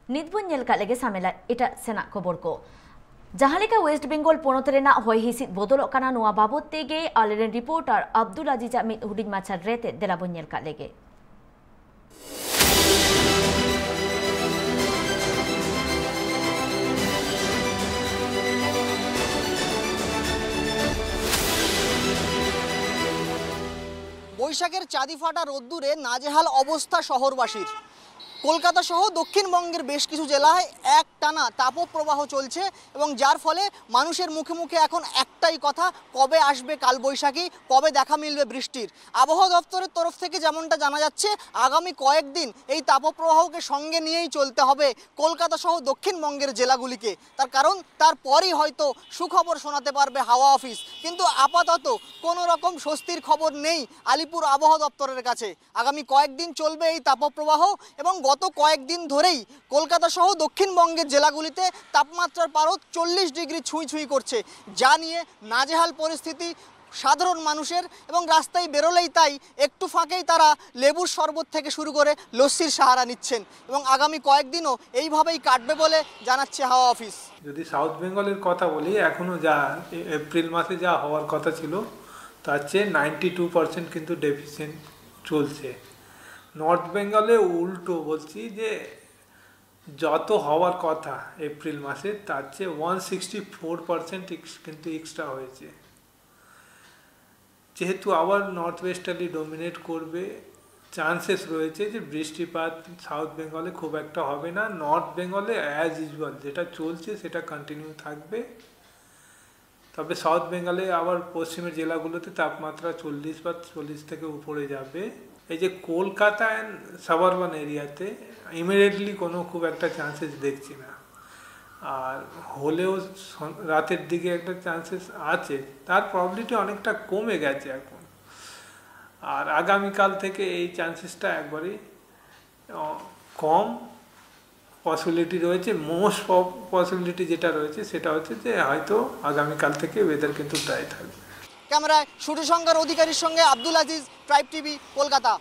नितबुन nail का लेगे सामेला इटा सेना खबर को जहालेका वेस्ट बेंगल पोनोतरेना होय हिसित बदल काना नोआ बाबत तेगे आलेरेन रिपोर्टर अब्दुल अजीजा मित हुडिन माछार रेते देलाबुन नेल का लेगे বৈশাখের চাঁদি ফাটা রোদ্দুরে নাজেহাল অবস্থা শহরবাসীর। কলকাতা সহ দক্ষিণবঙ্গের বেশ কিছু জেলায় একটানা তাপপ্রবাহ চলছে এবং যার ফলে মানুষের মুখে মুখে এখন একটাই কথা, কবে আসবে কালবৈশাখী, কবে দেখা মিলবে বৃষ্টির। আবহাওয়া দপ্তরের তরফ থেকে যেমনটা জানা যাচ্ছে, আগামী কয়েকদিন এই তাপপ্রবাহকে সঙ্গে নিয়েই চলতে হবে কলকাতা সহ দক্ষিণবঙ্গের জেলাগুলিকে। তার কারণ তারপরই হয়তো সুখবর শোনাতে পারবে হাওয়া অফিস। কিন্তু আপাতত কোনো রকম স্বস্তির খবর নেই আলিপুর আবহাওয়া দপ্তরের কাছে। আগামী কয়েকদিন চলবে এই তাপপ্রবাহ এবং গত কয়েকদিন ধরেই কলকাতা সহ দক্ষিণবঙ্গের জেলাগুলিতে তাপমাত্রার পারদ 40 ডিগ্রি ছুঁই করছে, যা নিয়ে নাজেহাল পরিস্থিতি সাধারণ মানুষের। এবং রাস্তায় বেরোলেই তাই একটু ফাঁকেই তারা লেবুর শরবত থেকে শুরু করে লস্যির সাহারা নিচ্ছেন এবং আগামী কয়েকদিনও এইভাবেই কাটবে বলে জানাচ্ছে হাওয়া অফিস। যদি সাউথ বেঙ্গলের কথা বলি, এখনও যা এপ্রিল মাসে যা হওয়ার কথা ছিল তার চেয়ে 92% কিন্তু ডেফিসিয়েন্ট চলছে। নর্থ বেঙ্গলে উল্টো বলছি যে যত হওয়ার কথা এপ্রিল মাসে তার চেয়ে 164% কিন্তু এক্সট্রা হয়েছে। যেহেতু আবার নর্থ ওয়েস্টার্লি ডোমিনেট করবে, চান্সেস রয়েছে যে বৃষ্টিপাত সাউথ বেঙ্গলে খুব একটা হবে না। নর্থ বেঙ্গলে অ্যাজ ইউজুয়াল যেটা চলছে সেটা কন্টিনিউ থাকবে। তবে সাউথ বেঙ্গলে আবার পশ্চিমের জেলাগুলোতে তাপমাত্রা 40 বা 40 থেকে উপরে যাবে। এই যে কলকাতা অ্যান্ড সাবারবান এরিয়াতে ইমিডিয়েটলি কোনো খুব একটা চান্সেস দেখছি না, আর হলেও রাতের দিকে একটা চান্সেস আছে, তার প্রববিলিটি অনেকটা কমে গেছে এখন। আর আগামীকাল থেকে এই চান্সেসটা একবারই কম পসিবিলিটি রয়েছে। মোস্ট পসিবিলিটি যেটা রয়েছে সেটা হচ্ছে যে হয়তো আগামীকাল থেকে ওয়েদার কিন্তু ড্রাই থাকবে। ক্যামেরায় সূর্যশঙ্কর অধিকারীর সঙ্গে আব্দুল আজিজ, ট্রাইব টিভি, কলকাতা।